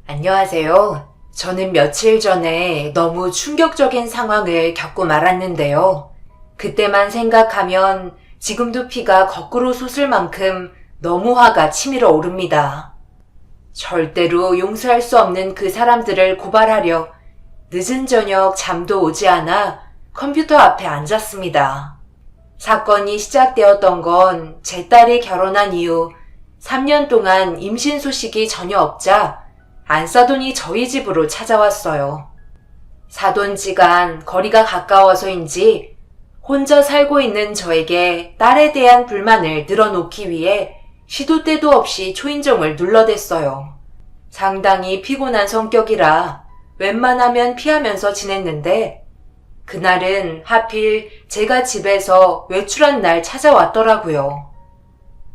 안녕하세요. 저는 며칠 전에 너무 충격적인 상황을 겪고 말았는데요. 그때만 생각하면 지금도 피가 거꾸로 솟을 만큼 너무 화가 치밀어 오릅니다. 절대로 용서할 수 없는 그 사람들을 고발하려 늦은 저녁 잠도 오지 않아 컴퓨터 앞에 앉았습니다. 사건이 시작되었던 건 제 딸이 결혼한 이후 3년 동안 임신 소식이 전혀 없자 안사돈이 저희 집으로 찾아왔어요. 사돈지간 거리가 가까워서인지 혼자 살고 있는 저에게 딸에 대한 불만을 늘어놓기 위해 시도 때도 없이 초인종을 눌러댔어요. 상당히 피곤한 성격이라 웬만하면 피하면서 지냈는데 그날은 하필 제가 집에서 외출한 날 찾아왔더라고요.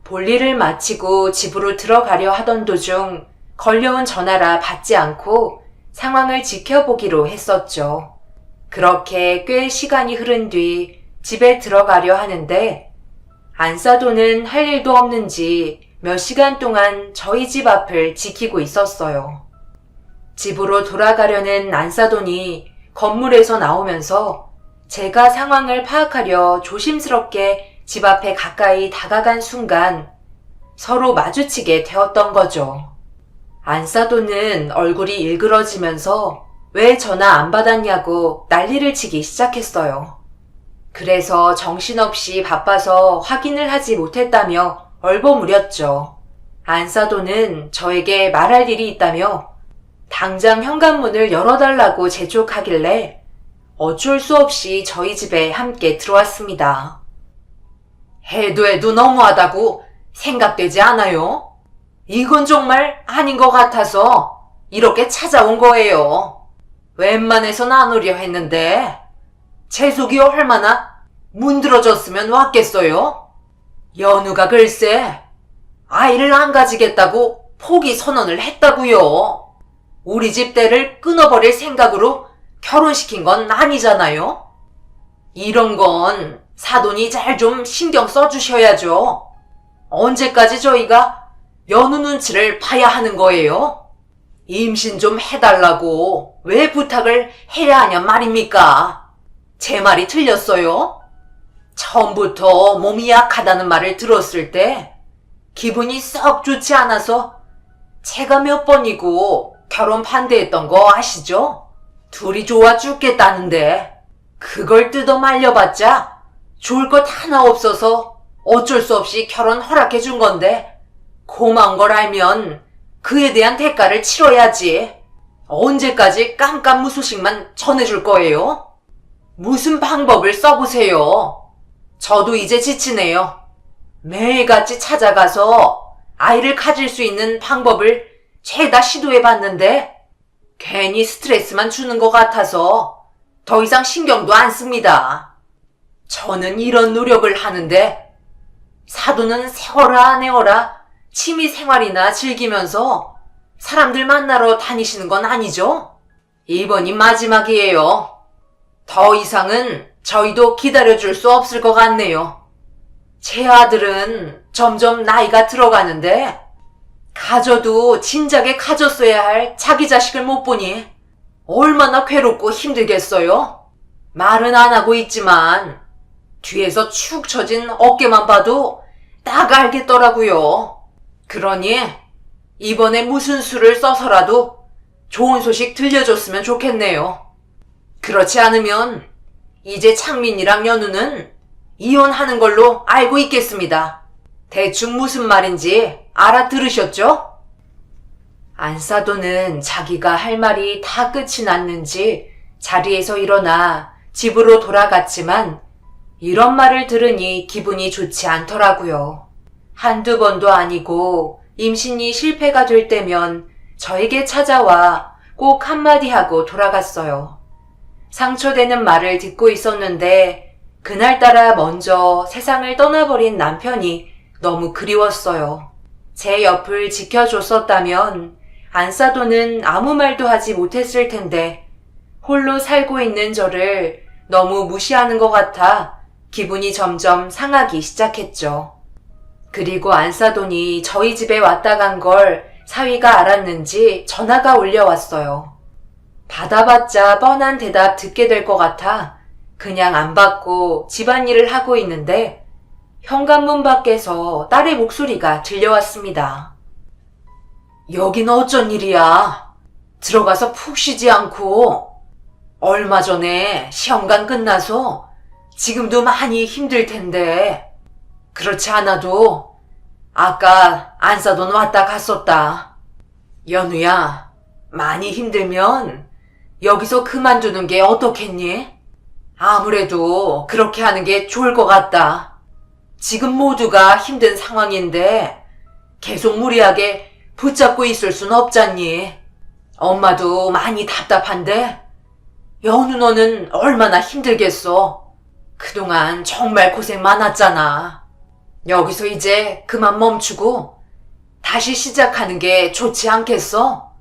볼일을 마치고 집으로 들어가려 하던 도중 걸려온 전화라 받지 않고 상황을 지켜보기로 했었죠. 그렇게 꽤 시간이 흐른 뒤 집에 들어가려 하는데 안사돈은 할 일도 없는지 몇 시간 동안 저희 집 앞을 지키고 있었어요. 집으로 돌아가려는 안사돈이 건물에서 나오면서 제가 상황을 파악하려 조심스럽게 집 앞에 가까이 다가간 순간 서로 마주치게 되었던 거죠. 안사돈은 얼굴이 일그러지면서 왜 전화 안 받았냐고 난리를 치기 시작했어요. 그래서 정신없이 바빠서 확인을 하지 못했다며 얼버무렸죠. 안사돈은 저에게 말할 일이 있다며 당장 현관문을 열어달라고 재촉하길래 어쩔 수 없이 저희 집에 함께 들어왔습니다. 해도 너무하다고 생각되지 않아요? 이건 정말 아닌 것 같아서 이렇게 찾아온 거예요. 웬만해선 안 오려 했는데 재석이 얼마나 문드러졌으면 왔겠어요? 연우가 글쎄 아이를 안 가지겠다고 포기 선언을 했다고요. 우리 집 딸을 끊어버릴 생각으로 결혼시킨 건 아니잖아요. 이런 건 사돈이 잘 좀 신경 써주셔야죠. 언제까지 저희가 연우 눈치를 봐야 하는 거예요? 임신 좀 해달라고 왜 부탁을 해야 하냔 말입니까? 제 말이 틀렸어요? 처음부터 몸이 약하다는 말을 들었을 때 기분이 썩 좋지 않아서 제가 몇 번이고 결혼 반대했던 거 아시죠? 둘이 좋아 죽겠다는데 그걸 뜯어 말려봤자 좋을 것 하나 없어서 어쩔 수 없이 결혼 허락해 준 건데 고마운 걸 알면 그에 대한 대가를 치러야지. 언제까지 깜깜무소식만 전해줄 거예요? 무슨 방법을 써보세요. 저도 이제 지치네요. 매일같이 찾아가서 아이를 가질 수 있는 방법을 죄다 시도해봤는데 괜히 스트레스만 주는 것 같아서 더 이상 신경도 안 씁니다. 저는 이런 노력을 하는데 사돈은 세워라 안 해워라 취미 생활이나 즐기면서 사람들 만나러 다니시는 건 아니죠? 이번이 마지막이에요. 더 이상은 저희도 기다려줄 수 없을 것 같네요. 제 아들은 점점 나이가 들어가는데 가져도 진작에 가졌어야 할 자기 자식을 못 보니 얼마나 괴롭고 힘들겠어요? 말은 안 하고 있지만 뒤에서 축 처진 어깨만 봐도 딱 알겠더라고요. 그러니 이번에 무슨 수를 써서라도 좋은 소식 들려줬으면 좋겠네요. 그렇지 않으면 이제 창민이랑 연우는 이혼하는 걸로 알고 있겠습니다. 대충 무슨 말인지 알아들으셨죠? 안사돈은 자기가 할 말이 다 끝이 났는지 자리에서 일어나 집으로 돌아갔지만 이런 말을 들으니 기분이 좋지 않더라고요. 한두 번도 아니고 임신이 실패가 될 때면 저에게 찾아와 꼭 한마디 하고 돌아갔어요. 상처되는 말을 듣고 있었는데 그날따라 먼저 세상을 떠나버린 남편이 너무 그리웠어요. 제 옆을 지켜줬었다면 안사돈은 아무 말도 하지 못했을 텐데 홀로 살고 있는 저를 너무 무시하는 것 같아 기분이 점점 상하기 시작했죠. 그리고 안사돈이 저희 집에 왔다 간 걸 사위가 알았는지 전화가 울려왔어요. 받아봤자 뻔한 대답 듣게 될 것 같아 그냥 안 받고 집안일을 하고 있는데 현관문 밖에서 딸의 목소리가 들려왔습니다. 여긴 어쩐 일이야? 들어가서 푹 쉬지 않고 얼마 전에 시험관 끝나서 지금도 많이 힘들 텐데 그렇지 않아도 아까 안사돈 왔다 갔었다. 연우야, 많이 힘들면 여기서 그만두는 게 어떻겠니? 아무래도 그렇게 하는 게 좋을 것 같다. 지금 모두가 힘든 상황인데 계속 무리하게 붙잡고 있을 순 없잖니. 엄마도 많이 답답한데 연우 너는 얼마나 힘들겠어. 그동안 정말 고생 많았잖아. 여기서 이제 그만 멈추고 다시 시작하는 게 좋지 않겠어?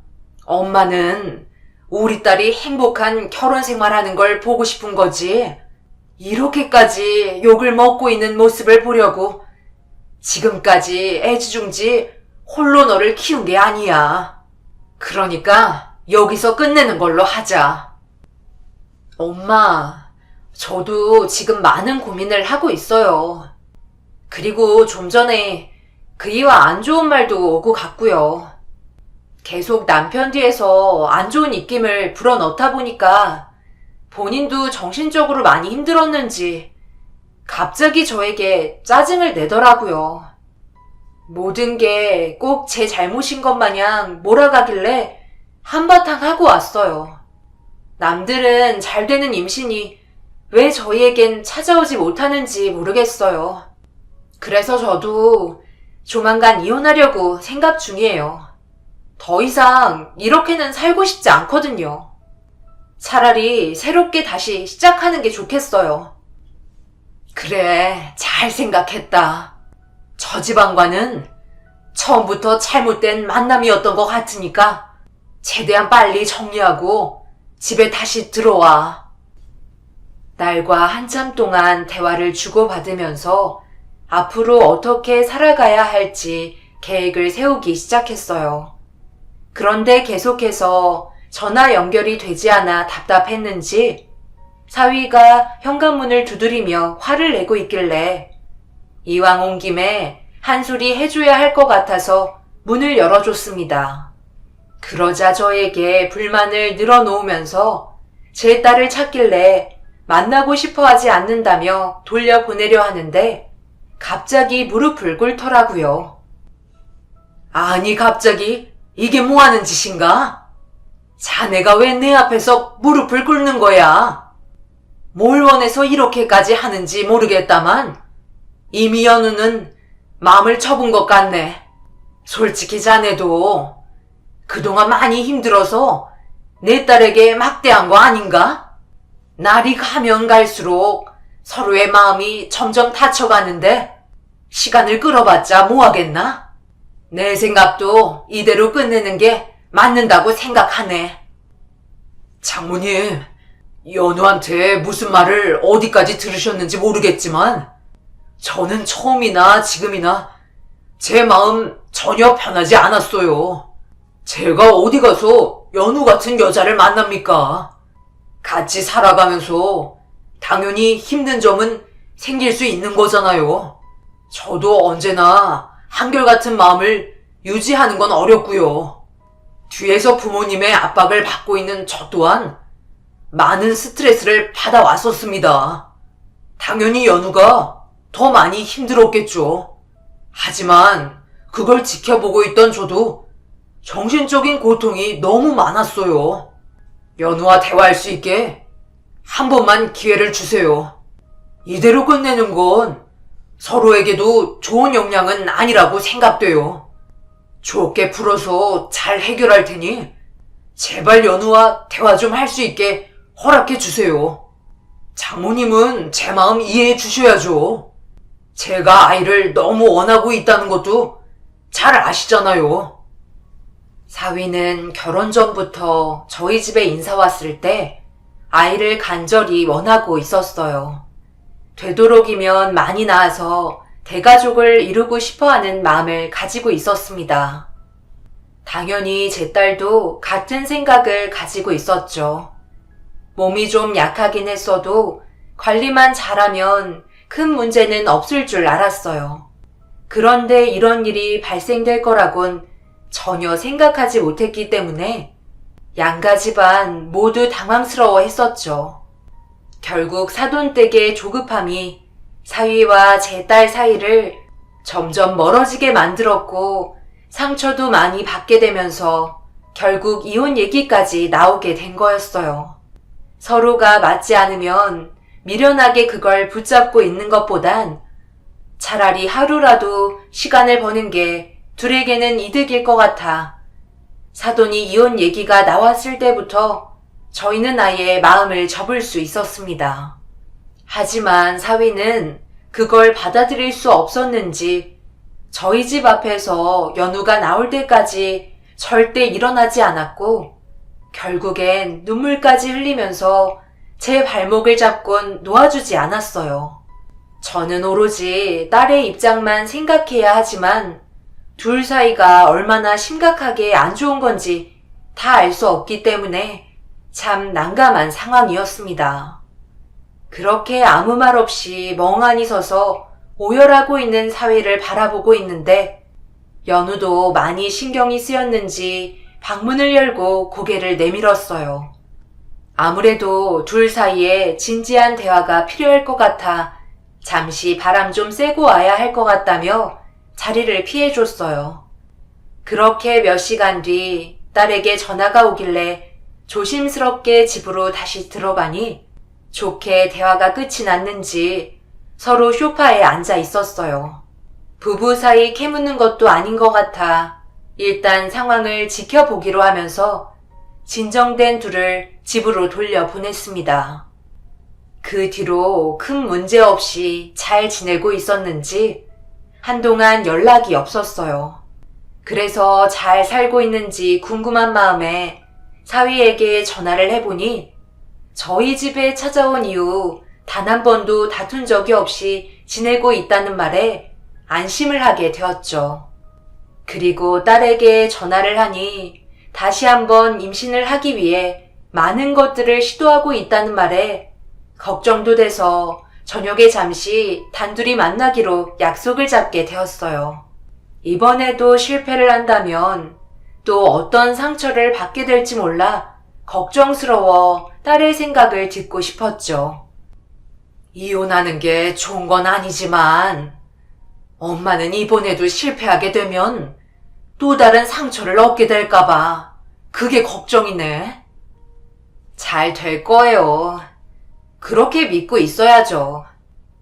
엄마는 우리 딸이 행복한 결혼 생활하는 걸 보고 싶은 거지. 이렇게까지 욕을 먹고 있는 모습을 보려고 지금까지 애지중지 홀로 너를 키운 게 아니야. 그러니까 여기서 끝내는 걸로 하자. 엄마, 저도 지금 많은 고민을 하고 있어요. 그리고 좀 전에 그이와 안 좋은 말도 오고 갔고요. 계속 남편 뒤에서 안 좋은 입김을 불어넣다 보니까 본인도 정신적으로 많이 힘들었는지 갑자기 저에게 짜증을 내더라고요. 모든 게 꼭 제 잘못인 것 마냥 몰아가길래 한바탕 하고 왔어요. 남들은 잘 되는 임신이 왜 저희에겐 찾아오지 못하는지 모르겠어요. 그래서 저도 조만간 이혼하려고 생각 중이에요. 더 이상 이렇게는 살고 싶지 않거든요. 차라리 새롭게 다시 시작하는 게 좋겠어요. 그래, 잘 생각했다. 저 집안과는 처음부터 잘못된 만남이었던 것 같으니까 최대한 빨리 정리하고 집에 다시 들어와. 딸과 한참 동안 대화를 주고받으면서 앞으로 어떻게 살아가야 할지 계획을 세우기 시작했어요. 그런데 계속해서 전화 연결이 되지 않아 답답했는지 사위가 현관문을 두드리며 화를 내고 있길래 이왕 온 김에 한 소리 해줘야 할 것 같아서 문을 열어줬습니다. 그러자 저에게 불만을 늘어놓으면서 제 딸을 찾길래 만나고 싶어 하지 않는다며 돌려보내려 하는데 갑자기 무릎을 꿇더라고요. 아니 갑자기 이게 뭐하는 짓인가? 자네가 왜 내 앞에서 무릎을 꿇는 거야? 뭘 원해서 이렇게까지 하는지 모르겠다만 이미 연우는 마음을 접은 것 같네. 솔직히 자네도 그동안 많이 힘들어서 내 딸에게 막대한 거 아닌가? 날이 가면 갈수록 서로의 마음이 점점 닫혀가는데 시간을 끌어봤자 뭐하겠나? 내 생각도 이대로 끝내는 게 맞는다고 생각하네. 장모님, 연우한테 무슨 말을 어디까지 들으셨는지 모르겠지만 저는 처음이나 지금이나 제 마음 전혀 변하지 않았어요. 제가 어디 가서 연우 같은 여자를 만납니까? 같이 살아가면서 당연히 힘든 점은 생길 수 있는 거잖아요. 저도 언제나 한결같은 마음을 유지하는 건 어렵고요. 뒤에서 부모님의 압박을 받고 있는 저 또한 많은 스트레스를 받아왔었습니다. 당연히 연우가 더 많이 힘들었겠죠. 하지만 그걸 지켜보고 있던 저도 정신적인 고통이 너무 많았어요. 연우와 대화할 수 있게 한 번만 기회를 주세요. 이대로 끝내는 건 서로에게도 좋은 영향은 아니라고 생각돼요. 좋게 풀어서 잘 해결할 테니 제발 연우와 대화 좀 할 수 있게 허락해 주세요. 장모님은 제 마음 이해해 주셔야죠. 제가 아이를 너무 원하고 있다는 것도 잘 아시잖아요. 사위는 결혼 전부터 저희 집에 인사 왔을 때 아이를 간절히 원하고 있었어요. 되도록이면 많이 낳아서 대가족을 이루고 싶어하는 마음을 가지고 있었습니다. 당연히 제 딸도 같은 생각을 가지고 있었죠. 몸이 좀 약하긴 했어도 관리만 잘하면 큰 문제는 없을 줄 알았어요. 그런데 이런 일이 발생될 거라곤 전혀 생각하지 못했기 때문에 양가 집안 모두 당황스러워 했었죠. 결국 사돈댁의 조급함이 사위와 제 딸 사이를 점점 멀어지게 만들었고 상처도 많이 받게 되면서 결국 이혼 얘기까지 나오게 된 거였어요. 서로가 맞지 않으면 미련하게 그걸 붙잡고 있는 것보단 차라리 하루라도 시간을 버는 게 둘에게는 이득일 것 같아 사돈이 이혼 얘기가 나왔을 때부터 저희는 아예 마음을 접을 수 있었습니다. 하지만 사위는 그걸 받아들일 수 없었는지 저희 집 앞에서 연우가 나올 때까지 절대 일어나지 않았고 결국엔 눈물까지 흘리면서 제 발목을 잡곤 놓아주지 않았어요. 저는 오로지 딸의 입장만 생각해야 하지만 둘 사이가 얼마나 심각하게 안 좋은 건지 다 알 수 없기 때문에 참 난감한 상황이었습니다. 그렇게 아무 말 없이 멍하니 서서 오열하고 있는 사위를 바라보고 있는데 연우도 많이 신경이 쓰였는지 방문을 열고 고개를 내밀었어요. 아무래도 둘 사이에 진지한 대화가 필요할 것 같아 잠시 바람 좀 쐬고 와야 할 것 같다며 자리를 피해줬어요. 그렇게 몇 시간 뒤 딸에게 전화가 오길래 조심스럽게 집으로 다시 들어가니 좋게 대화가 끝이 났는지 서로 소파에 앉아 있었어요. 부부 사이 캐묻는 것도 아닌 것 같아 일단 상황을 지켜보기로 하면서 진정된 둘을 집으로 돌려보냈습니다. 그 뒤로 큰 문제 없이 잘 지내고 있었는지 한동안 연락이 없었어요. 그래서 잘 살고 있는지 궁금한 마음에 사위에게 전화를 해보니 저희 집에 찾아온 이후 단 한 번도 다툰 적이 없이 지내고 있다는 말에 안심을 하게 되었죠. 그리고 딸에게 전화를 하니 다시 한번 임신을 하기 위해 많은 것들을 시도하고 있다는 말에 걱정도 돼서 저녁에 잠시 단둘이 만나기로 약속을 잡게 되었어요. 이번에도 실패를 한다면 또 어떤 상처를 받게 될지 몰라 걱정스러워 딸의 생각을 듣고 싶었죠. 이혼하는 게 좋은 건 아니지만 엄마는 이번에도 실패하게 되면 또 다른 상처를 얻게 될까봐 그게 걱정이네. 잘 될 거예요. 그렇게 믿고 있어야죠.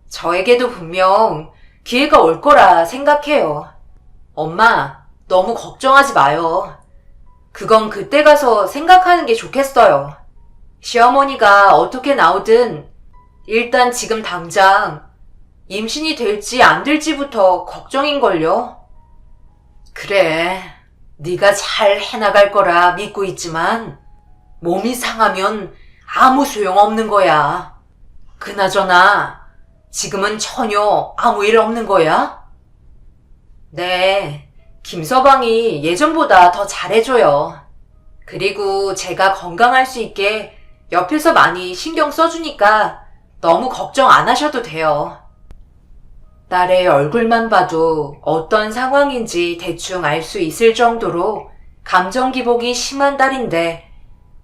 저에게도 분명 기회가 올 거라 생각해요. 엄마, 너무 걱정하지 마요. 그건 그때 가서 생각하는 게 좋겠어요. 시어머니가 어떻게 나오든 일단 지금 당장 임신이 될지 안 될지부터 걱정인걸요. 그래, 네가 잘 해나갈 거라 믿고 있지만 몸이 상하면 아무 소용없는 거야. 그나저나 지금은 전혀 아무 일 없는 거야? 네, 김서방이 예전보다 더 잘해줘요. 그리고 제가 건강할 수 있게 옆에서 많이 신경 써주니까 너무 걱정 안 하셔도 돼요. 딸의 얼굴만 봐도 어떤 상황인지 대충 알 수 있을 정도로 감정 기복이 심한 딸인데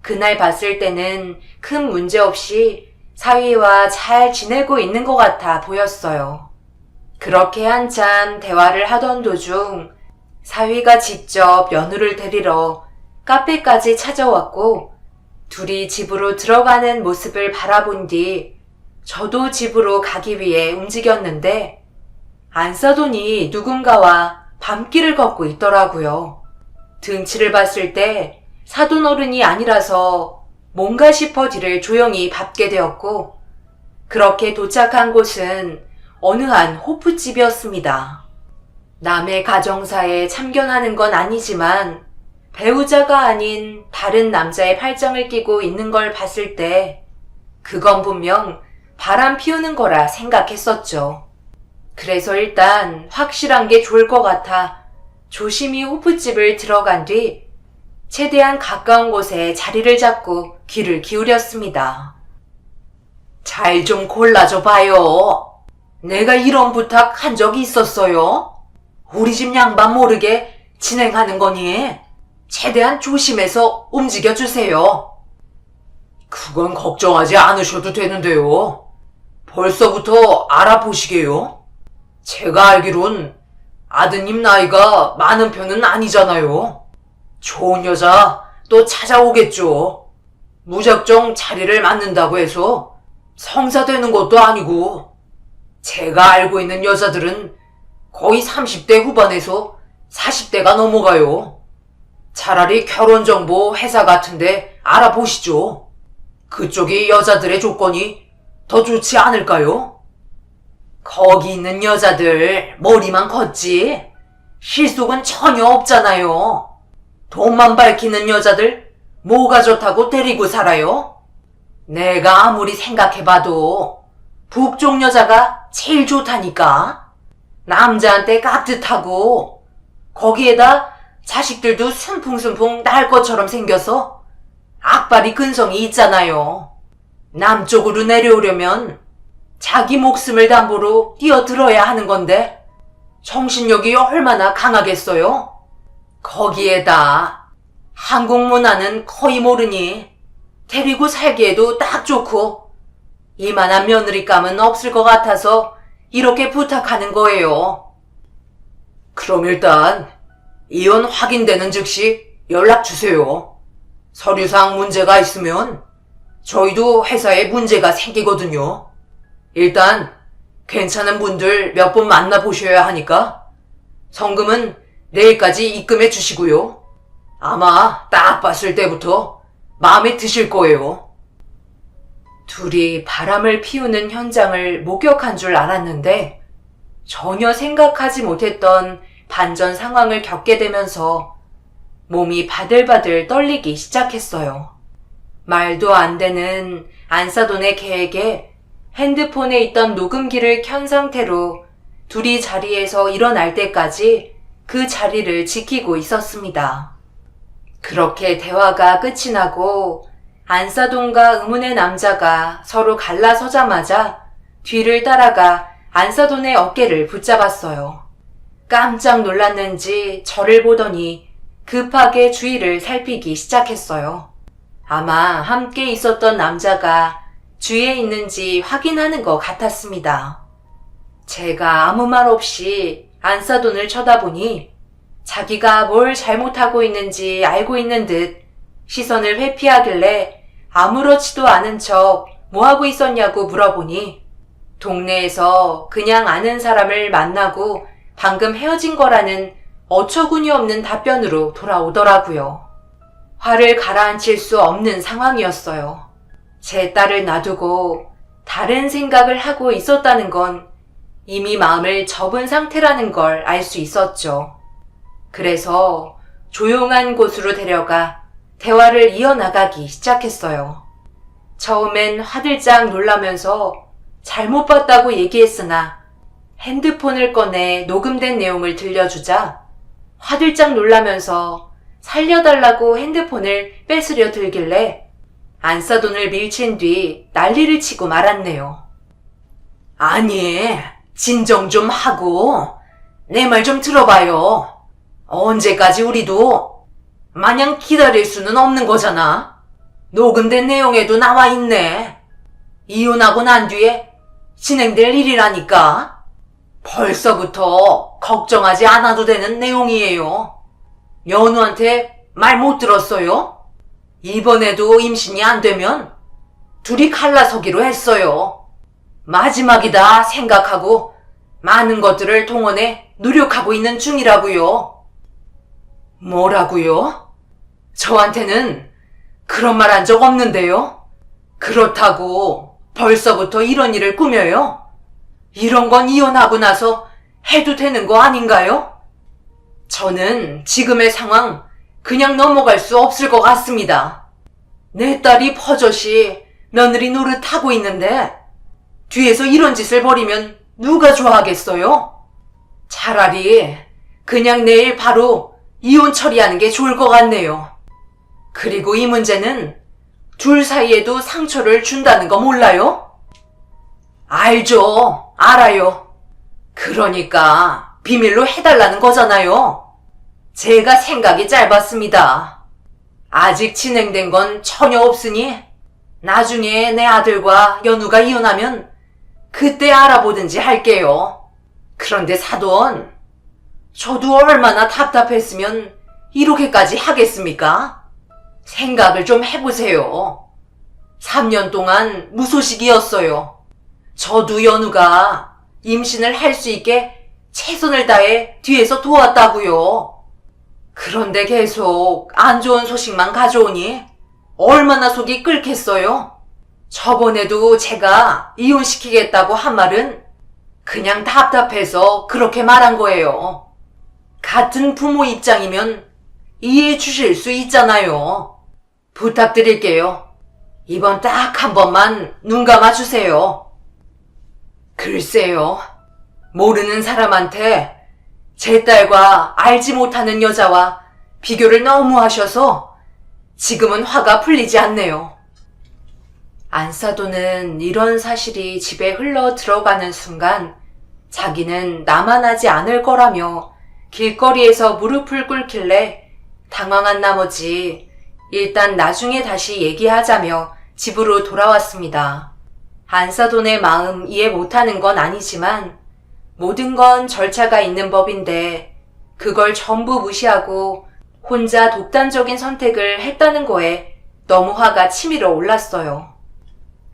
그날 봤을 때는 큰 문제 없이 사위와 잘 지내고 있는 것 같아 보였어요. 그렇게 한참 대화를 하던 도중 사위가 직접 연우를 데리러 카페까지 찾아왔고 둘이 집으로 들어가는 모습을 바라본 뒤 저도 집으로 가기 위해 움직였는데 안사돈이 누군가와 밤길을 걷고 있더라고요. 등치를 봤을 때 사돈 어른이 아니라서 뭔가 싶어 뒤를 조용히 밟게 되었고 그렇게 도착한 곳은 어느 한 호프집이었습니다. 남의 가정사에 참견하는 건 아니지만 배우자가 아닌 다른 남자의 팔짱을 끼고 있는 걸 봤을 때 그건 분명 바람 피우는 거라 생각했었죠. 그래서 일단 확실한 게 좋을 것 같아 조심히 호프집을 들어간 뒤 최대한 가까운 곳에 자리를 잡고 귀를 기울였습니다. 잘 좀 골라줘 봐요. 내가 이런 부탁 한 적이 있었어요? 우리 집 양반 모르게 진행하는 거니? 최대한 조심해서 움직여주세요. 그건 걱정하지 않으셔도 되는데요. 벌써부터 알아보시게요. 제가 알기론 아드님 나이가 많은 편은 아니잖아요. 좋은 여자 또 찾아오겠죠. 무작정 자리를 맡는다고 해서 성사되는 것도 아니고, 제가 알고 있는 여자들은 거의 30대 후반에서 40대가 넘어가요. 차라리 결혼정보 회사 같은데 알아보시죠. 그쪽이 여자들의 조건이 더 좋지 않을까요? 거기 있는 여자들 머리만 컸지 실속은 전혀 없잖아요. 돈만 밝히는 여자들 뭐가 좋다고 데리고 살아요? 내가 아무리 생각해봐도 북쪽 여자가 제일 좋다니까. 남자한테 깍듯하고 거기에다 자식들도 순풍순풍 날 것처럼 생겨서 악바리 근성이 있잖아요. 남쪽으로 내려오려면 자기 목숨을 담보로 뛰어들어야 하는 건데 정신력이 얼마나 강하겠어요? 거기에다 한국 문화는 거의 모르니 데리고 살기에도 딱 좋고 이만한 며느리감은 없을 것 같아서 이렇게 부탁하는 거예요. 그럼 일단 이혼 확인되는 즉시 연락 주세요. 서류상 문제가 있으면 저희도 회사에 문제가 생기거든요. 일단 괜찮은 분들 몇 분 만나보셔야 하니까 성금은 내일까지 입금해 주시고요. 아마 딱 봤을 때부터 마음에 드실 거예요. 둘이 바람을 피우는 현장을 목격한 줄 알았는데 전혀 생각하지 못했던 반전 상황을 겪게 되면서 몸이 바들바들 떨리기 시작했어요. 말도 안 되는 안사돈의 계획에 핸드폰에 있던 녹음기를 켠 상태로 둘이 자리에서 일어날 때까지 그 자리를 지키고 있었습니다. 그렇게 대화가 끝이 나고 안사돈과 의문의 남자가 서로 갈라서자마자 뒤를 따라가 안사돈의 어깨를 붙잡았어요. 깜짝 놀랐는지 저를 보더니 급하게 주위를 살피기 시작했어요. 아마 함께 있었던 남자가 주위에 있는지 확인하는 것 같았습니다. 제가 아무 말 없이 안사돈을 쳐다보니 자기가 뭘 잘못하고 있는지 알고 있는 듯 시선을 회피하길래 아무렇지도 않은 척 뭐하고 있었냐고 물어보니 동네에서 그냥 아는 사람을 만나고 방금 헤어진 거라는 어처구니 없는 답변으로 돌아오더라고요. 화를 가라앉힐 수 없는 상황이었어요. 제 딸을 놔두고 다른 생각을 하고 있었다는 건 이미 마음을 접은 상태라는 걸 알 수 있었죠. 그래서 조용한 곳으로 데려가 대화를 이어나가기 시작했어요. 처음엔 화들짝 놀라면서 잘못 봤다고 얘기했으나 핸드폰을 꺼내 녹음된 내용을 들려주자 화들짝 놀라면서 살려달라고 핸드폰을 뺏으려 들길래 안사돈을 밀친 뒤 난리를 치고 말았네요. 아니, 진정 좀 하고 내 말 좀 들어봐요. 언제까지 우리도 마냥 기다릴 수는 없는 거잖아. 녹음된 내용에도 나와 있네. 이혼하고 난 뒤에 진행될 일이라니까. 벌써부터 걱정하지 않아도 되는 내용이에요. 연우한테 말 못 들었어요? 이번에도 임신이 안 되면 둘이 갈라서기로 했어요. 마지막이다 생각하고 많은 것들을 동원해 노력하고 있는 중이라고요. 뭐라고요? 저한테는 그런 말 한 적 없는데요. 그렇다고 벌써부터 이런 일을 꾸며요? 이런 건 이혼하고 나서 해도 되는 거 아닌가요? 저는 지금의 상황 그냥 넘어갈 수 없을 것 같습니다. 내 딸이 버젓이 며느리 노릇하고 있는데 뒤에서 이런 짓을 벌이면 누가 좋아하겠어요? 차라리 그냥 내일 바로 이혼 처리하는 게 좋을 것 같네요. 그리고 이 문제는 둘 사이에도 상처를 준다는 거 몰라요? 알죠. 알아요. 그러니까 비밀로 해달라는 거잖아요. 제가 생각이 짧았습니다. 아직 진행된 건 전혀 없으니 나중에 내 아들과 연우가 이혼하면 그때 알아보든지 할게요. 그런데 사돈, 저도 얼마나 답답했으면 이렇게까지 하겠습니까? 생각을 좀 해보세요. 3년 동안 무소식이었어요. 저도 연우가 임신을 할 수 있게 최선을 다해 뒤에서 도왔다고요. 그런데 계속 안 좋은 소식만 가져오니 얼마나 속이 끓겠어요? 저번에도 제가 이혼시키겠다고 한 말은 그냥 답답해서 그렇게 말한 거예요. 같은 부모 입장이면 이해해 주실 수 있잖아요. 부탁드릴게요. 이번 딱 한 번만 눈 감아주세요. 글쎄요. 모르는 사람한테 제 딸과 알지 못하는 여자와 비교를 너무 하셔서 지금은 화가 풀리지 않네요. 안사도는 이런 사실이 집에 흘러 들어가는 순간 자기는 나만 하지 않을 거라며 길거리에서 무릎을 꿇길래 당황한 나머지 일단 나중에 다시 얘기하자며 집으로 돌아왔습니다. 안사돈의 마음 이해 못하는 건 아니지만 모든 건 절차가 있는 법인데 그걸 전부 무시하고 혼자 독단적인 선택을 했다는 거에 너무 화가 치밀어 올랐어요.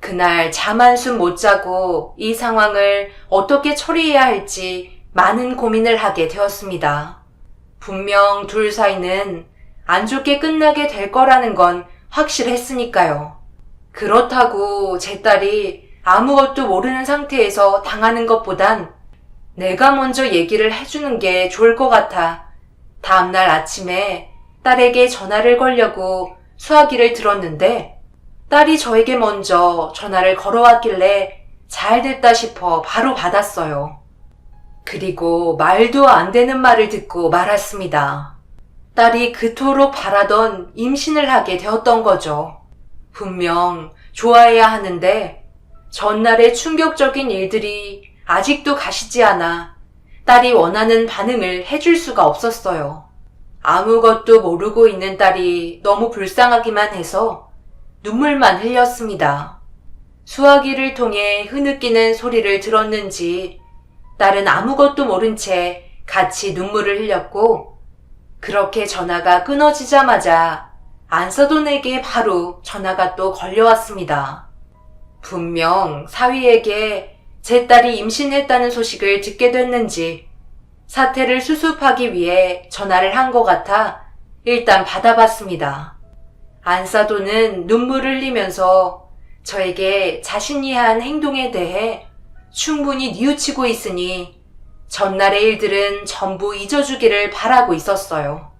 그날 잠 한숨 못 자고 이 상황을 어떻게 처리해야 할지 많은 고민을 하게 되었습니다. 분명 둘 사이는 안 좋게 끝나게 될 거라는 건 확실했으니까요. 그렇다고 제 딸이 아무것도 모르는 상태에서 당하는 것보단 내가 먼저 얘기를 해주는 게 좋을 것 같아 다음날 아침에 딸에게 전화를 걸려고 수화기를 들었는데 딸이 저에게 먼저 전화를 걸어왔길래 잘 됐다 싶어 바로 받았어요. 그리고 말도 안 되는 말을 듣고 말았습니다. 딸이 그토록 바라던 임신을 하게 되었던 거죠. 분명 좋아해야 하는데 전날의 충격적인 일들이 아직도 가시지 않아 딸이 원하는 반응을 해줄 수가 없었어요. 아무것도 모르고 있는 딸이 너무 불쌍하기만 해서 눈물만 흘렸습니다. 수화기를 통해 흐느끼는 소리를 들었는지 딸은 아무것도 모른 채 같이 눈물을 흘렸고 그렇게 전화가 끊어지자마자 안사돈에게 바로 전화가 또 걸려왔습니다. 분명 사위에게 제 딸이 임신했다는 소식을 듣게 됐는지 사태를 수습하기 위해 전화를 한 것 같아 일단 받아봤습니다. 안사돈은 눈물을 흘리면서 저에게 자신이 한 행동에 대해 충분히 뉘우치고 있으니 전날의 일들은 전부 잊어주기를 바라고 있었어요.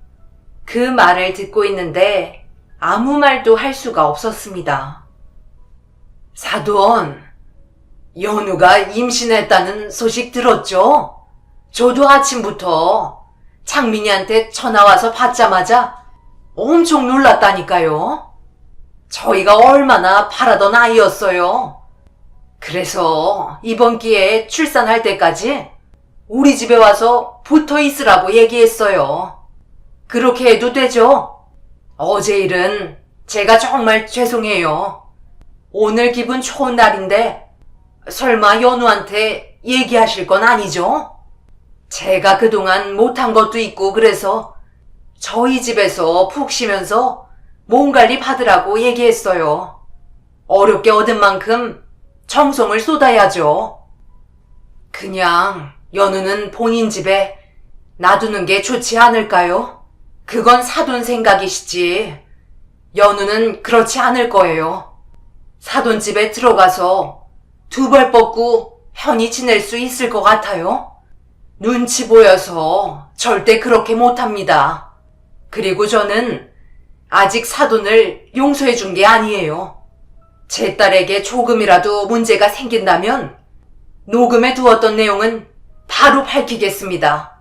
그 말을 듣고 있는데 아무 말도 할 수가 없었습니다. 사돈, 연우가 임신했다는 소식 들었죠? 저도 아침부터 창민이한테 전화 와서 받자마자 엄청 놀랐다니까요. 저희가 얼마나 바라던 아이였어요. 그래서 이번 기회에 출산할 때까지 우리 집에 와서 붙어 있으라고 얘기했어요. 그렇게 해도 되죠? 어제 일은 제가 정말 죄송해요. 오늘 기분 좋은 날인데 설마 연우한테 얘기하실 건 아니죠? 제가 그동안 못한 것도 있고 그래서 저희 집에서 푹 쉬면서 몸 관리 받으라고 얘기했어요. 어렵게 얻은 만큼 정성을 쏟아야죠. 그냥 연우는 본인 집에 놔두는 게 좋지 않을까요? 그건 사돈 생각이시지. 연우는 그렇지 않을 거예요. 사돈 집에 들어가서 두 벌 뻗고 편히 지낼 수 있을 것 같아요? 눈치 보여서 절대 그렇게 못합니다. 그리고 저는 아직 사돈을 용서해 준 게 아니에요. 제 딸에게 조금이라도 문제가 생긴다면 녹음해 두었던 내용은 바로 밝히겠습니다.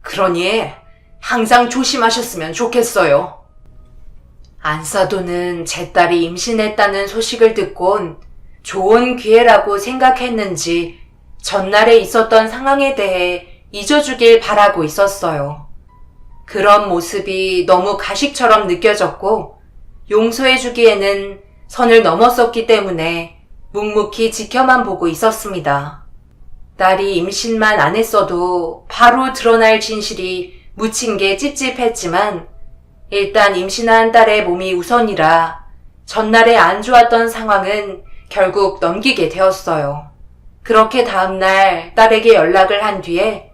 그러니 항상 조심하셨으면 좋겠어요. 안사돈은 제 딸이 임신했다는 소식을 듣곤 좋은 기회라고 생각했는지 전날에 있었던 상황에 대해 잊어주길 바라고 있었어요. 그런 모습이 너무 가식처럼 느껴졌고 용서해주기에는 선을 넘었었기 때문에 묵묵히 지켜만 보고 있었습니다. 딸이 임신만 안 했어도 바로 드러날 진실이 묻힌 게 찝찝했지만 일단 임신한 딸의 몸이 우선이라 전날에 안 좋았던 상황은 결국 넘기게 되었어요. 그렇게 다음날 딸에게 연락을 한 뒤에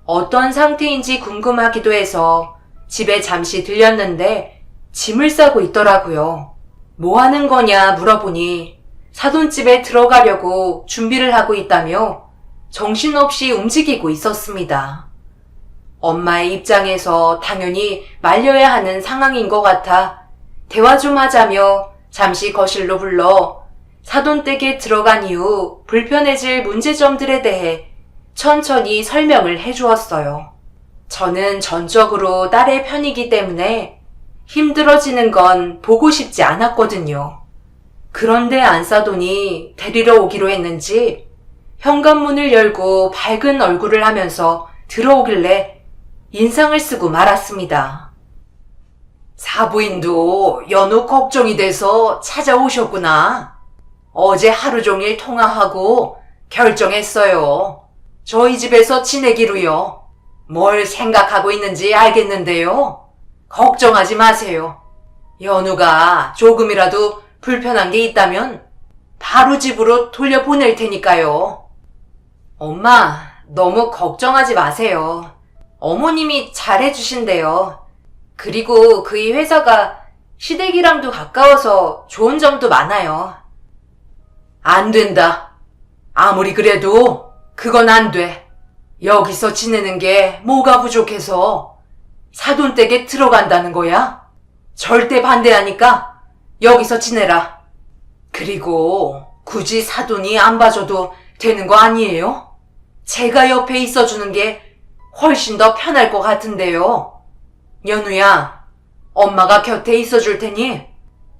어떤 상태인지 궁금하기도 해서 집에 잠시 들렸는데 짐을 싸고 있더라고요. 뭐 하는 거냐 물어보니 사돈집에 들어가려고 준비를 하고 있다며 정신없이 움직이고 있었습니다. 엄마의 입장에서 당연히 말려야 하는 상황인 것 같아 대화 좀 하자며 잠시 거실로 불러 사돈댁에 들어간 이후 불편해질 문제점들에 대해 천천히 설명을 해주었어요. 저는 전적으로 딸의 편이기 때문에 힘들어지는 건 보고 싶지 않았거든요. 그런데 안사돈이 데리러 오기로 했는지 현관문을 열고 밝은 얼굴을 하면서 들어오길래 인상을 쓰고 말았습니다. 사부인도 연우 걱정이 돼서 찾아오셨구나. 어제 하루 종일 통화하고 결정했어요. 저희 집에서 지내기로요. 뭘 생각하고 있는지 알겠는데요. 걱정하지 마세요. 연우가 조금이라도 불편한 게 있다면 바로 집으로 돌려보낼 테니까요. 엄마, 너무 걱정하지 마세요. 어머님이 잘해주신대요. 그리고 그이 회사가 시댁이랑도 가까워서 좋은 점도 많아요. 안 된다. 아무리 그래도 그건 안 돼. 여기서 지내는 게 뭐가 부족해서 사돈댁에 들어간다는 거야? 절대 반대하니까 여기서 지내라. 그리고 굳이 사돈이 안 봐줘도 되는 거 아니에요? 제가 옆에 있어주는 게 훨씬 더 편할 것 같은데요. 연우야, 엄마가 곁에 있어줄 테니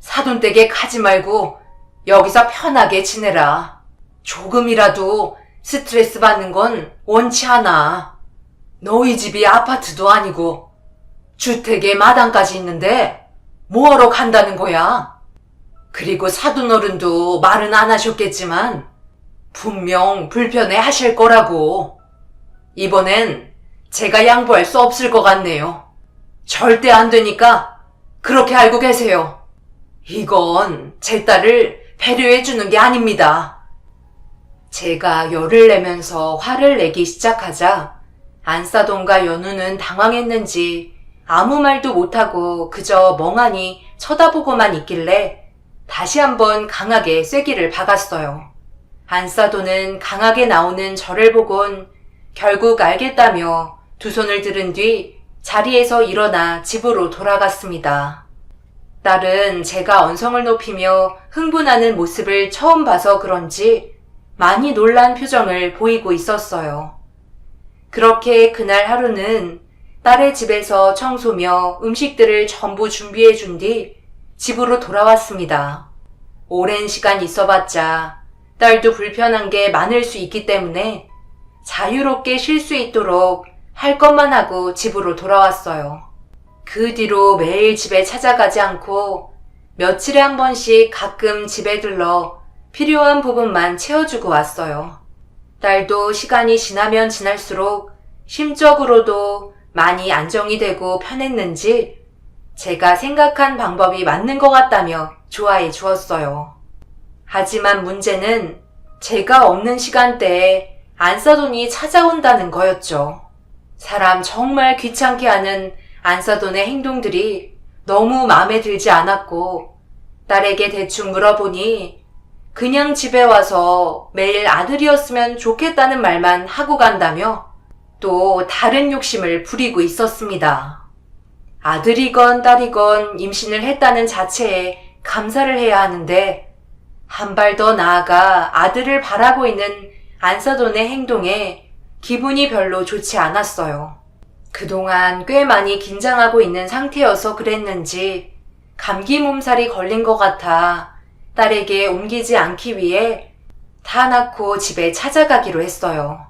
사돈댁에 가지 말고 여기서 편하게 지내라. 조금이라도 스트레스 받는 건 원치 않아. 너희 집이 아파트도 아니고 주택에 마당까지 있는데 뭐하러 간다는 거야? 그리고 사돈어른도 말은 안 하셨겠지만 분명 불편해 하실 거라고. 이번엔 제가 양보할 수 없을 것 같네요. 절대 안 되니까 그렇게 알고 계세요. 이건 제 딸을 배려해 주는 게 아닙니다. 제가 열을 내면서 화를 내기 시작하자 안사돈과 연우는 당황했는지 아무 말도 못하고 그저 멍하니 쳐다보고만 있길래 다시 한번 강하게 쐐기를 박았어요. 안사돈은 강하게 나오는 저를 보곤 결국 알겠다며 두 손을 들은 뒤 자리에서 일어나 집으로 돌아갔습니다. 딸은 제가 언성을 높이며 흥분하는 모습을 처음 봐서 그런지 많이 놀란 표정을 보이고 있었어요. 그렇게 그날 하루는 딸의 집에서 청소며 음식들을 전부 준비해 준 뒤 집으로 돌아왔습니다. 오랜 시간 있어봤자 딸도 불편한 게 많을 수 있기 때문에 자유롭게 쉴 수 있도록 할 것만 하고 집으로 돌아왔어요. 그 뒤로 매일 집에 찾아가지 않고 며칠에 한 번씩 가끔 집에 들러 필요한 부분만 채워주고 왔어요. 딸도 시간이 지나면 지날수록 심적으로도 많이 안정이 되고 편했는지 제가 생각한 방법이 맞는 것 같다며 좋아해 주었어요. 하지만 문제는 제가 없는 시간대에 안사돈이 찾아온다는 거였죠. 사람 정말 귀찮게 하는 안사돈의 행동들이 너무 마음에 들지 않았고 딸에게 대충 물어보니 그냥 집에 와서 매일 아들이었으면 좋겠다는 말만 하고 간다며 또 다른 욕심을 부리고 있었습니다. 아들이건 딸이건 임신을 했다는 자체에 감사를 해야 하는데 한 발 더 나아가 아들을 바라고 있는 안사돈의 행동에 기분이 별로 좋지 않았어요. 그동안 꽤 많이 긴장하고 있는 상태여서 그랬는지 감기 몸살이 걸린 것 같아 딸에게 옮기지 않기 위해 다 낳고 집에 찾아가기로 했어요.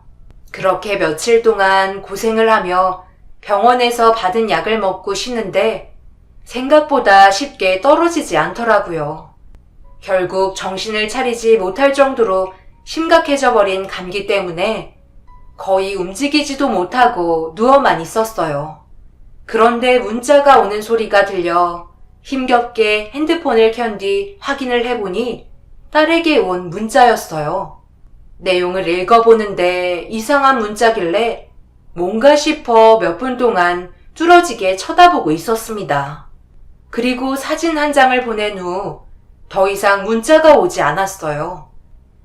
그렇게 며칠 동안 고생을 하며 병원에서 받은 약을 먹고 쉬는데 생각보다 쉽게 떨어지지 않더라고요. 결국 정신을 차리지 못할 정도로 심각해져 버린 감기 때문에 거의 움직이지도 못하고 누워만 있었어요. 그런데 문자가 오는 소리가 들려 힘겹게 핸드폰을 켠 뒤 확인을 해보니 딸에게 온 문자였어요. 내용을 읽어보는데 이상한 문자길래 뭔가 싶어 몇 분 동안 뚫어지게 쳐다보고 있었습니다. 그리고 사진 한 장을 보낸 후 더 이상 문자가 오지 않았어요.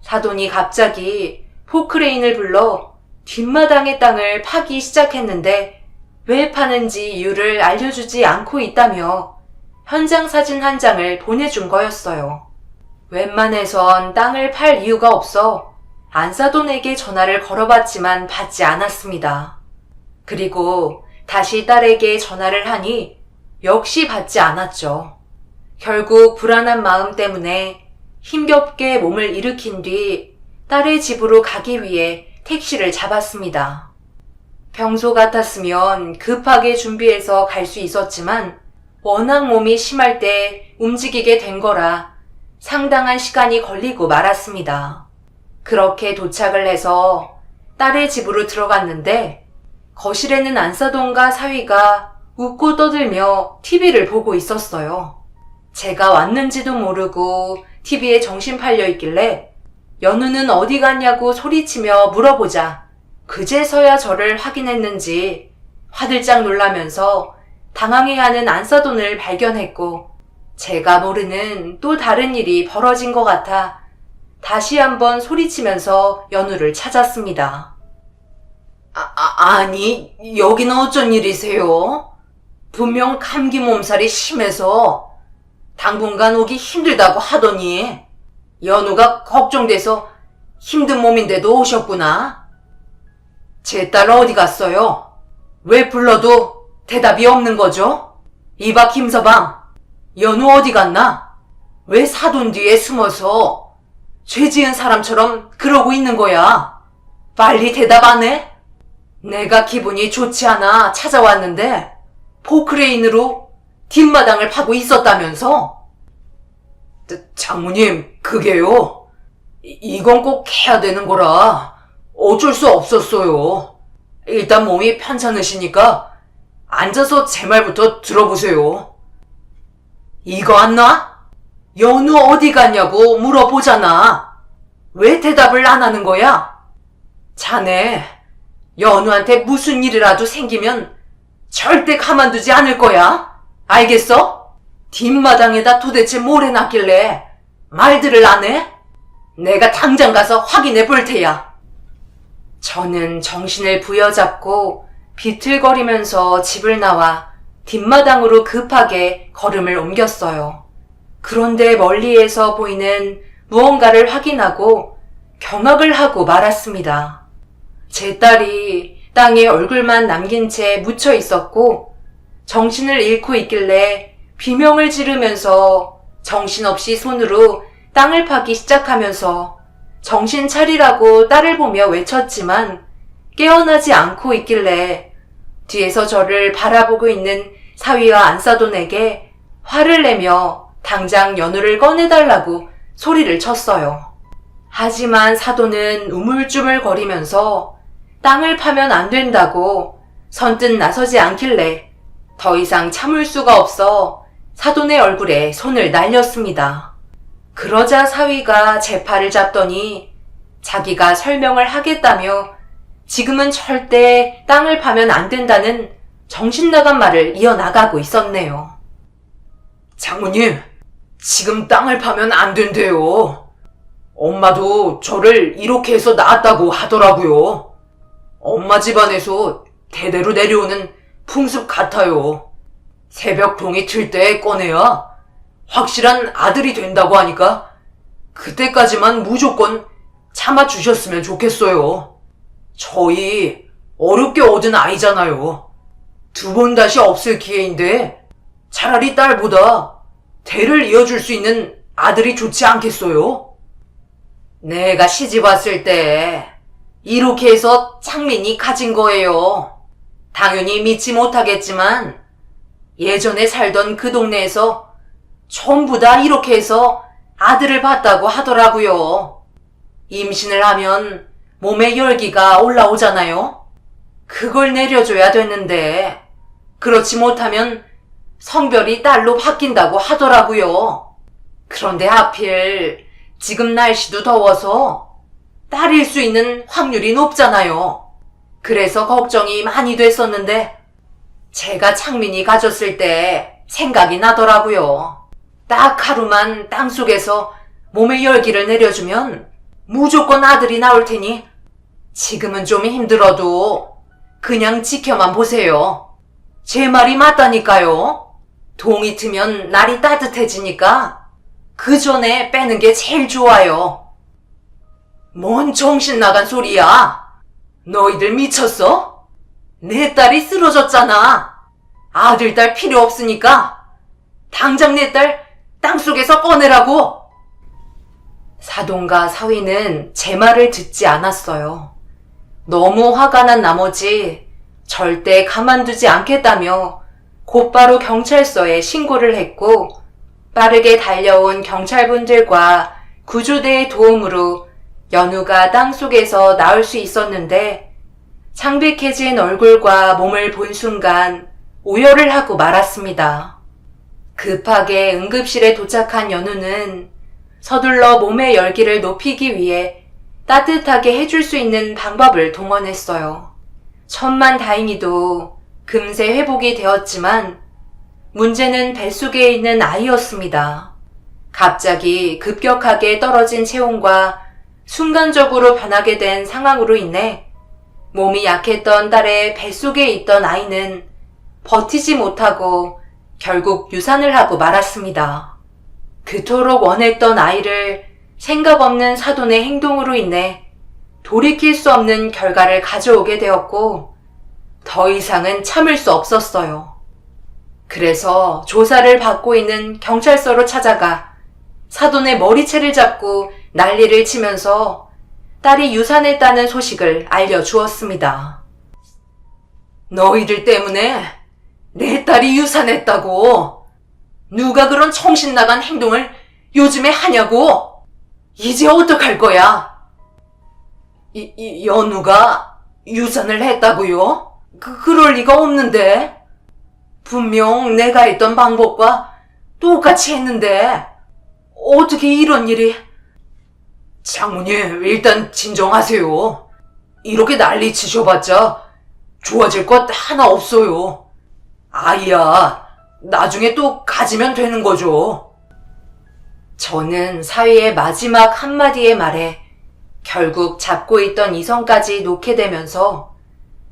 사돈이 갑자기 포크레인을 불러 뒷마당의 땅을 파기 시작했는데 왜 파는지 이유를 알려주지 않고 있다며 현장 사진 한 장을 보내준 거였어요. 웬만해선 땅을 팔 이유가 없어 안사돈에게 전화를 걸어봤지만 받지 않았습니다. 그리고 다시 딸에게 전화를 하니 역시 받지 않았죠. 결국 불안한 마음 때문에 힘겹게 몸을 일으킨 뒤 딸의 집으로 가기 위해 택시를 잡았습니다. 평소 같았으면 급하게 준비해서 갈 수 있었지만 워낙 몸이 심할 때 움직이게 된 거라 상당한 시간이 걸리고 말았습니다. 그렇게 도착을 해서 딸의 집으로 들어갔는데 거실에는 안사돈과 사위가 웃고 떠들며 TV를 보고 있었어요. 제가 왔는지도 모르고 TV에 정신 팔려 있길래 연우는 어디 갔냐고 소리치며 물어보자 그제서야 저를 확인했는지 화들짝 놀라면서 당황해하는 안사돈을 발견했고 제가 모르는 또 다른 일이 벌어진 것 같아 다시 한번 소리치면서 연우를 찾았습니다. 아니, 여기는 어쩐 일이세요? 분명 감기 몸살이 심해서 당분간 오기 힘들다고 하더니 연우가 걱정돼서 힘든 몸인데도 오셨구나. 제 딸 어디 갔어요? 왜 불러도 대답이 없는 거죠? 이봐 김서방, 연우 어디 갔나? 왜 사돈 뒤에 숨어서 죄 지은 사람처럼 그러고 있는 거야? 빨리 대답 안 해? 내가 기분이 좋지 않아 찾아왔는데 포크레인으로 뒷마당을 파고 있었다면서? 장모님, 그게요. 이건 꼭 해야 되는 거라 어쩔 수 없었어요. 일단 몸이 편찮으시니까 앉아서 제 말부터 들어보세요. 이거 안 나? 연우 어디 갔냐고 물어보잖아. 왜 대답을 안 하는 거야? 자네, 연우한테 무슨 일이라도 생기면 절대 가만두지 않을 거야. 알겠어? 뒷마당에다 도대체 뭘 해놨길래 말들을 안 해? 내가 당장 가서 확인해 볼 테야. 저는 정신을 부여잡고 비틀거리면서 집을 나와 뒷마당으로 급하게 걸음을 옮겼어요. 그런데 멀리에서 보이는 무언가를 확인하고 경악을 하고 말았습니다. 제 딸이 땅에 얼굴만 남긴 채 묻혀 있었고 정신을 잃고 있길래 비명을 지르면서 정신없이 손으로 땅을 파기 시작하면서 정신 차리라고 딸을 보며 외쳤지만 깨어나지 않고 있길래 뒤에서 저를 바라보고 있는 사위와 안사돈에게 화를 내며 당장 연우를 꺼내달라고 소리를 쳤어요. 하지만 사돈은 우물쭈물거리면서 땅을 파면 안 된다고 선뜻 나서지 않길래 더 이상 참을 수가 없어 사돈의 얼굴에 손을 날렸습니다. 그러자 사위가 제 팔을 잡더니 자기가 설명을 하겠다며 지금은 절대 땅을 파면 안 된다는 정신나간 말을 이어나가고 있었네요. 장모님, 지금 땅을 파면 안 된대요. 엄마도 저를 이렇게 해서 낳았다고 하더라고요. 엄마 집안에서 대대로 내려오는 풍습 같아요. 새벽 동이 틀 때 꺼내야 확실한 아들이 된다고 하니까 그때까지만 무조건 참아주셨으면 좋겠어요. 저희 어렵게 얻은 아이잖아요. 두 번 다시 없을 기회인데 차라리 딸보다 대를 이어줄 수 있는 아들이 좋지 않겠어요? 내가 시집 왔을 때 이렇게 해서 창민이 가진 거예요. 당연히 믿지 못하겠지만 예전에 살던 그 동네에서 전부 다 이렇게 해서 아들을 봤다고 하더라고요. 임신을 하면 몸에 열기가 올라오잖아요. 그걸 내려줘야 되는데 그렇지 못하면 성별이 딸로 바뀐다고 하더라고요. 그런데 하필 지금 날씨도 더워서 딸일 수 있는 확률이 높잖아요. 그래서 걱정이 많이 됐었는데 제가 창민이 가졌을 때 생각이 나더라고요. 딱 하루만 땅속에서 몸의 열기를 내려주면 무조건 아들이 나올 테니 지금은 좀 힘들어도 그냥 지켜만 보세요. 제 말이 맞다니까요. 동이 트면 날이 따뜻해지니까 그 전에 빼는 게 제일 좋아요. 뭔 정신 나간 소리야? 너희들 미쳤어? 내 딸이 쓰러졌잖아. 아들, 딸 필요 없으니까 당장 내 딸 땅속에서 꺼내라고. 사돈과 사위는 제 말을 듣지 않았어요. 너무 화가 난 나머지 절대 가만두지 않겠다며 곧바로 경찰서에 신고를 했고 빠르게 달려온 경찰분들과 구조대의 도움으로 연우가 땅속에서 나올 수 있었는데 창백해진 얼굴과 몸을 본 순간 오열을 하고 말았습니다. 급하게 응급실에 도착한 연우는 서둘러 몸의 열기를 높이기 위해 따뜻하게 해줄 수 있는 방법을 동원했어요. 천만다행히도 금세 회복이 되었지만 문제는 뱃속에 있는 아이였습니다. 갑자기 급격하게 떨어진 체온과 순간적으로 변하게 된 상황으로 인해 몸이 약했던 딸의 뱃속에 있던 아이는 버티지 못하고 결국 유산을 하고 말았습니다. 그토록 원했던 아이를 생각 없는 사돈의 행동으로 인해 돌이킬 수 없는 결과를 가져오게 되었고 더 이상은 참을 수 없었어요. 그래서 조사를 받고 있는 경찰서로 찾아가 사돈의 머리채를 잡고 난리를 치면서 딸이 유산했다는 소식을 알려주었습니다. 너희들 때문에 내 딸이 유산했다고? 누가 그런 정신나간 행동을 요즘에 하냐고? 이제 어떡할 거야? 연우가 유산을 했다고요? 그럴 리가 없는데. 분명 내가 했던 방법과 똑같이 했는데 어떻게 이런 일이... 장모님, 일단 진정하세요. 이렇게 난리 치셔봤자 좋아질 것 하나 없어요. 아이야, 나중에 또 가지면 되는 거죠. 저는 사위의 마지막 한마디의 말에 결국 잡고 있던 이성까지 놓게 되면서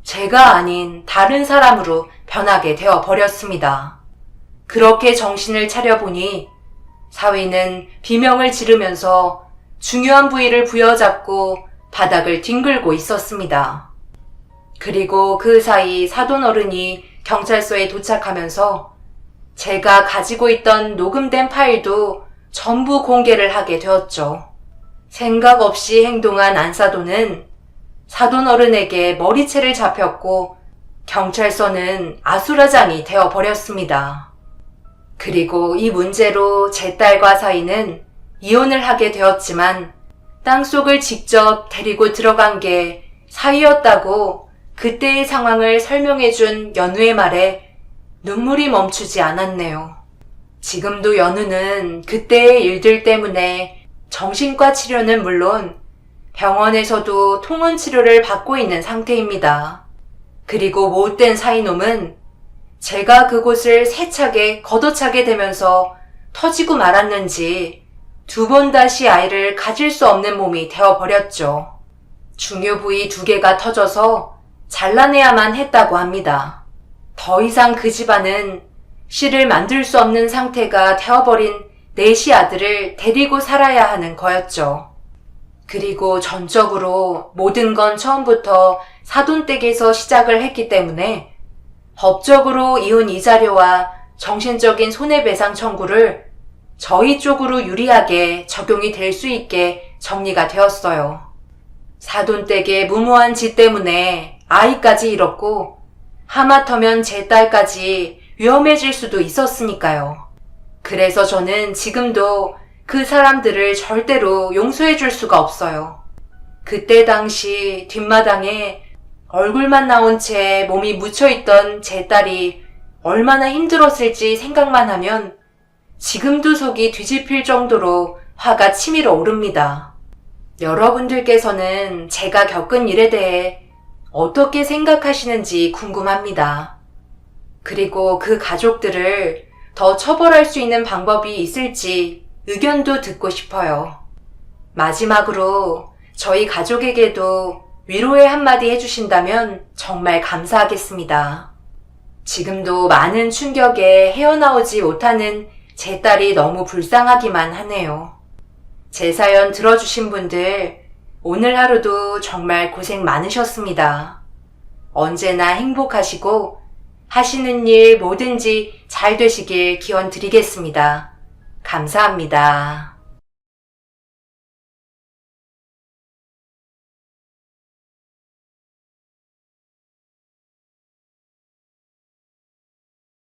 제가 아닌 다른 사람으로 변하게 되어 버렸습니다. 그렇게 정신을 차려보니 사위는 비명을 지르면서 중요한 부위를 부여잡고 바닥을 뒹굴고 있었습니다. 그리고 그 사이 사돈 어른이 경찰서에 도착하면서 제가 가지고 있던 녹음된 파일도 전부 공개를 하게 되었죠. 생각 없이 행동한 안사돈은 사돈 어른에게 머리채를 잡혔고 경찰서는 아수라장이 되어버렸습니다. 그리고 이 문제로 제 딸과 사이는 이혼을 하게 되었지만 땅속을 직접 데리고 들어간 게 사위였다고 그때의 상황을 설명해준 연우의 말에 눈물이 멈추지 않았네요. 지금도 연우는 그때의 일들 때문에 정신과 치료는 물론 병원에서도 통원 치료를 받고 있는 상태입니다. 그리고 못된 사이놈은 제가 그곳을 세차게 걷어차게 되면서 터지고 말았는지 두 번 다시 아이를 가질 수 없는 몸이 되어버렸죠. 중요 부위 2개가 터져서 잘라내야만 했다고 합니다. 더 이상 그 집안은 씨를 만들 수 없는 상태가 되어버린 넷이 아들을 데리고 살아야 하는 거였죠. 그리고 전적으로 모든 건 처음부터 사돈댁에서 시작을 했기 때문에 법적으로 이혼 이자료와 정신적인 손해배상 청구를 저희 쪽으로 유리하게 적용이 될 수 있게 정리가 되었어요. 사돈댁의 무모한 짓 때문에 아이까지 잃었고 하마터면 제 딸까지 위험해질 수도 있었으니까요. 그래서 저는 지금도 그 사람들을 절대로 용서해 줄 수가 없어요. 그때 당시 뒷마당에 얼굴만 나온 채 몸이 묻혀있던 제 딸이 얼마나 힘들었을지 생각만 하면 지금도 속이 뒤집힐 정도로 화가 치밀어 오릅니다. 여러분들께서는 제가 겪은 일에 대해 어떻게 생각하시는지 궁금합니다. 그리고 그 가족들을 더 처벌할 수 있는 방법이 있을지 의견도 듣고 싶어요. 마지막으로 저희 가족에게도 위로의 한마디 해주신다면 정말 감사하겠습니다. 지금도 많은 충격에 헤어나오지 못하는 제 딸이 너무 불쌍하기만 하네요. 제 사연 들어주신 분들, 오늘 하루도 정말 고생 많으셨습니다. 언제나 행복하시고 하시는 일 뭐든지 잘 되시길 기원 드리겠습니다. 감사합니다.